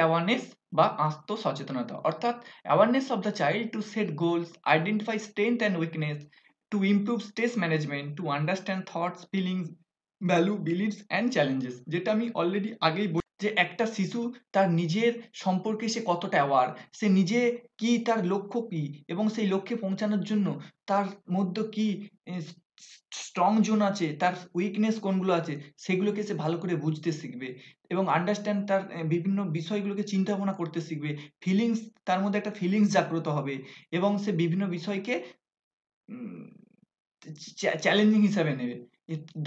B: অ্যাওয়ারনেস বা আত্মসচেতনতা, অর্থাৎ awareness of the child to set goals, identify strength and weakness, to improve stress management, to understand thoughts, feelings, value, beliefs and challenges. যেটা আমি অলরেডি আগেই যে একটা শিশু তার নিজের সম্পর্কে সে কতটা অ্যাওয়ার, সে নিজে কি, তার লক্ষ্য কি এবং সেই লক্ষ্যে পৌঁছানোর জন্য তার মধ্যে কি স্ট্রং জোন আছে, তার উইকনেস কোনগুলো আছে সেগুলোকে সে ভালো করে বুঝতে শিখবে এবং আন্ডারস্ট্যান্ড তার বিভিন্ন বিষয়গুলোকে চিন্তা ভাবনা করতে শিখবে। ফিলিংস, তার মধ্যে একটা ফিলিংস জাগ্রত হবে এবং সে বিভিন্ন বিষয়কে চ্যালেঞ্জিং হিসাবে নেবে।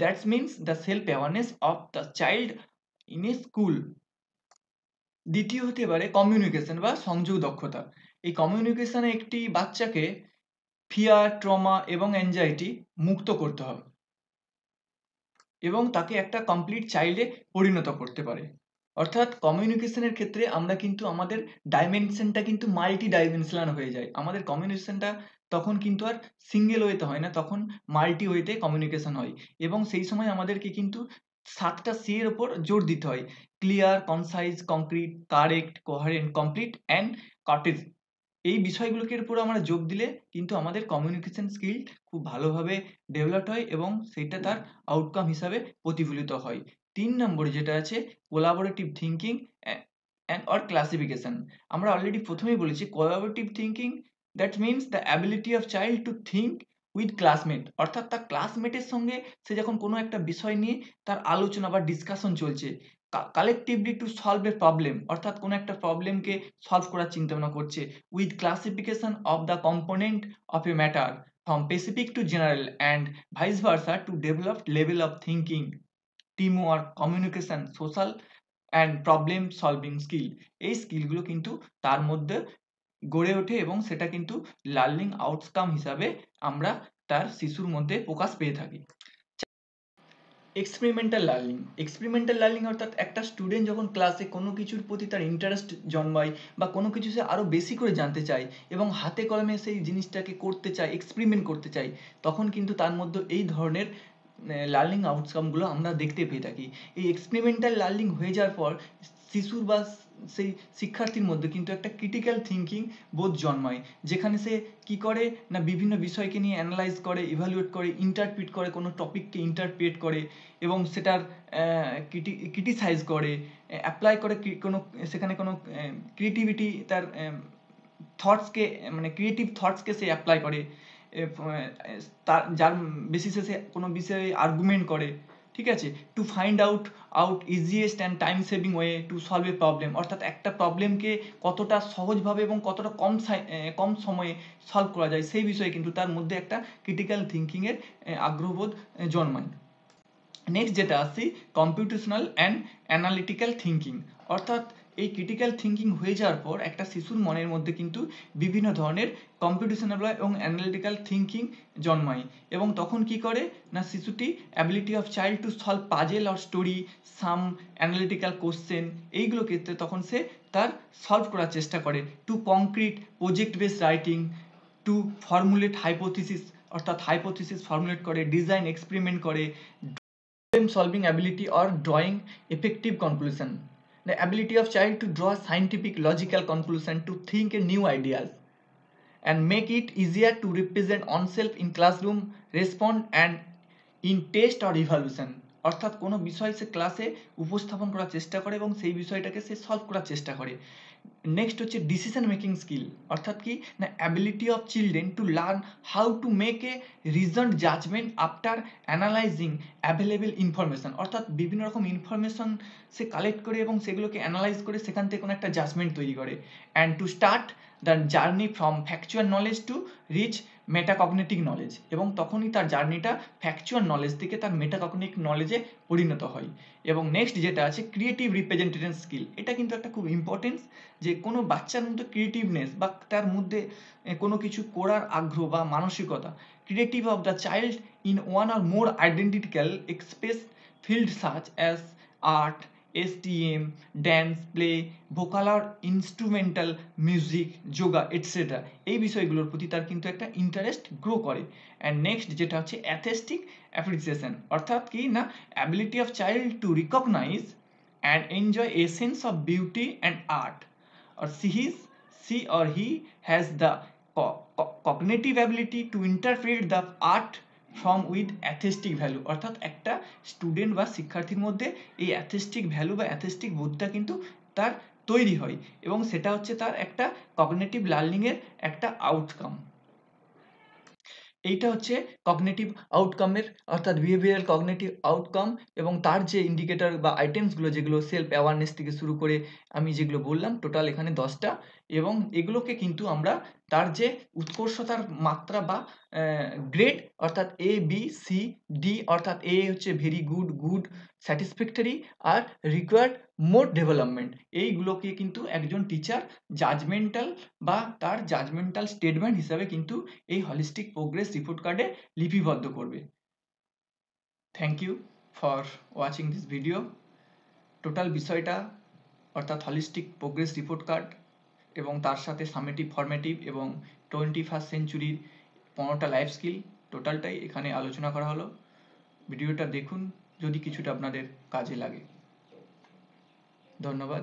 B: That's means the self awareness of the child in a school. দ্বিতীয় হতে পারে কমিউনিকেশন বা সংযোগ দক্ষতা। এই কমিউনিকেশনে একটি বাচ্চাকে ফিয়ার, ট্রমা এবং অ্যাংজাইটি মুক্ত করতে হবে এবং তাকে একটা কমপ্লিট চাইল্ডে পরিণত করতে পারে। অর্থাৎ কমিউনিকেশনের ক্ষেত্রে আমরা কিন্তু আমাদের ডাইমেনশনটা কিন্তু মাল্টি ডাইমেনশনাল হয়ে যায়। আমাদের কমিউনিকেশনটা তখন কিন্তু আর সিঙ্গেল ওয়েতে হয় না, তখন মাল্টি ওয়েতে কমিউনিকেশন হয় এবং সেই সময় আমাদেরকে কিন্তু 7টা সি এর উপর জোর দিতে হয়। Clear, concise, concrete, correct, কোহারেন্ট, complete and cottage. এই বিষয়গুলোকে উপর আমরা যোগ দিলে কিন্তু আমাদের কমিউনিকেশন স্কিল খুব ভালোভাবে ডেভেলপড হয় এবং সেইটা তার আউটকাম হিসাবে প্রতিফলিত হয়। 3 নম্বরে যেটা আছে collaborative thinking and or classification. আমরা অলরেডি প্রথমেই বলেছি collaborative thinking that means the ability of child to think with classmate, অর্থাৎ তার ক্লাসমেটের সঙ্গে সে যখন কোনো একটা বিষয় নিয়ে তার আলোচনা বা ডিসকাশন চলছে, collectively to solve a problem, অর্থাৎ কোনো একটা প্রবলেমকে সলভ করার চিন্তা ভাবনা করছে with classification of the component of a matter from specific to general and vice versa to develop level of thinking, teamwork, communication, social and problem solving skill। এই স্কিলগুলো কিন্তু তার মধ্যে গড়ে ওঠে এবং সেটা কিন্তু লার্নিং আউটকাম হিসাবে আমরা তার শিশুর মধ্যে প্রকাশ পেয়ে থাকি। এক্সপেরিমেন্টাল লার্নিং অর্থাৎ একটা স্টুডেন্ট যখন ক্লাসে কোনো কিছুর প্রতি তার ইন্টারেস্ট জন্মায় বা কোনো কিছু সে আরও বেশি করে জানতে চায় এবং হাতে কলমে সেই জিনিসটাকে করতে চায়, এক্সপেরিমেন্ট করতে চায়, তখন কিন্তু তার মধ্যে এই ধরনের লার্নিং আউটকামগুলো আমরা দেখতে পেয়ে থাকি। এই এক্সপেরিমেন্টাল লার্নিং হয়ে যাওয়ার পর শিশুর বা সেই শিক্ষার্থীর মধ্যে কিন্তু একটা ক্রিটিক্যাল থিঙ্কিং বোধ জন্মায়, যেখানে সে কি করে না বিভিন্ন বিষয়কে নিয়ে অ্যানালাইজ করে, ইভ্যালুয়েট করে, ইন্টারপ্রিট করে, কোনো টপিককে ইন্টারপ্রিট করে এবং সেটার ক্রিটিসাইজ করে, অ্যাপ্লাই করে, কোনো সেখানে কোনো ক্রিয়েটিভিটি তার থটসকে মানে ক্রিয়েটিভ থটসকে সে অ্যাপ্লাই করে, তার যার বেসিসে সে কোনো বিষয়ে আর্গুমেন্ট করে, ঠিক আছে, to find out easiest and time saving way to solve a problem, অর্থাৎ একটা প্রবলেমকে কতটা সহজভাবে এবং কতটা কম সময়ে সলভ করা যায় সেই বিষয়ে কিন্তু তার মধ্যে একটা ক্রিটিক্যাল থিঙ্কিংয়ের আগ্রহবোধ জন্মায়। নেক্সট যেটা আসছি কম্পিউটেশনাল অ্যান্ড অ্যানালিটিক্যাল থিঙ্কিং, অর্থাৎ এই ক্রিটিক্যাল থিঙ্কিং হয়ে যাওয়ার পর একটা শিশুর মনের মধ্যে কিন্তু বিভিন্ন ধরনের কম্পিউটেশনাল এবং অ্যানালিটিক্যাল থিঙ্কিং জন্মায় এবং তখন কি করে না শিশুটি ability of child to solve puzzle or story, some, analytical question, এইগুলো ক্ষেত্রে তখন সে তার সলভ করার চেষ্টা করে, to concrete project based writing, to formulate hypothesis, অর্থাৎ হাইপোথিসিস ফর্মুলেট করে, ডিজাইন এক্সপেরিমেন্ট করে, solving ability or drawing effective conclusion, the ability of child to draw scientific logical conclusion, to think a new ideas and make it easier to represent oneself in classroom, respond and in test or evaluation, অর্থাৎ কোনো বিষয় সে ক্লাসে উপস্থাপন করার চেষ্টা করে এবং সেই বিষয়টাকে সে সলভ করার চেষ্টা করে। নেক্সট হচ্ছে ডিসিশন মেকিং স্কিল, অর্থাৎ কি না ability of children to learn how to make a reasoned judgement after analysing available information, অর্থাৎ বিভিন্ন রকম ইনফরমেশন সে কালেক্ট করে এবং সেগুলোকে অ্যানালাইজ করে সেখান থেকে কোনো একটা জাজমেন্ট তৈরি করে, and to start the journey from factual knowledge to reach metacognitive knowledge, এবং তখনই তার জার্নিটা ফ্যাকচুয়াল নলেজ থেকে তার মেটাকগনিটিভ নলেজে পরিণত হয়। এবং নেক্সট যেটা আছে ক্রিয়েটিভ রিপ্রেজেন্টেশন স্কিল, এটা কিন্তু একটা খুব ইম্পর্টেন্স, যে কোনো বাচ্চার মধ্যে ক্রিয়েটিভনেস বা তার মধ্যে কোনো কিছু করার আগ্রহ বা মানসিকতা, creative of the child in one or more identical express field such as art, STM, dance, play, vocal আর ইনস্ট্রুমেন্টাল মিউজিক, যোগা এটসেট্রা, এই বিষয়গুলোর প্রতি তার কিন্তু একটা ইন্টারেস্ট গ্রো করে। অ্যান্ড নেক্সট যেটা হচ্ছে অ্যাথেস্টিক অ্যাপ্রিসিয়েশন, অর্থাৎ কি না ability of child to recognise and enjoy a sense of beauty and art, or she or he has the cognitive ability to interpret the art from with aesthetic value, অর্থাৎ একটা student বা শিক্ষার্থীর মধ্যে এই অ্যাথেস্টিক value বা অ্যাথেস্টিক বোধটা কিন্তু তার তৈরি হয় এবং সেটা হচ্ছে তার একটা কগনিটিভ লার্নিংয়ের একটা আউটকাম। এইটা হচ্ছে কগনিটিভ আউটকামের অর্থাৎ বিহেভিয়ারাল কগনিটিভ আউটকাম, এবং তার যে ইন্ডিকেটর বা আইটেমসগুলো যেগুলো সেলফ অ্যাওয়ারনেস থেকে শুরু করে আমি যেগুলো বললাম টোটাল এখানে 10টা, এবং এগুলোকে কিন্তু আমরা তার যে উৎকর্ষতার মাত্রা বা গ্রেড অর্থাৎ ABCD, অর্থাৎ A হচ্ছে ভেরি গুড, গুড, স্যাটিসফ্যাক্টরি আর রিকোয়ার্ড মোর ডেভেলপমেন্ট, এইগুলোকে কিন্তু একজন টিচার জাজমেন্টাল বা তার জাজমেন্টাল স্টেটমেন্ট হিসাবে কিন্তু এই হলিস্টিক প্রোগ্রেস রিপোর্ট কার্ডে লিপিবদ্ধ করবে। Thank you for watching this video. Total বিষয়টা অর্থাৎ হলিস্টিক প্রোগ্রেস রিপোর্ট কার্ড এবং তার সাথে সামেটিভ, ফর্মেটিভ এবং 21st সেঞ্চুরির 15টা লাইফ স্কিল, টোটালটাই এখানে আলোচনা করা হলো। ভিডিওটা দেখুন যদি কিছুটা আপনাদের কাজে লাগে। ধন্যবাদ।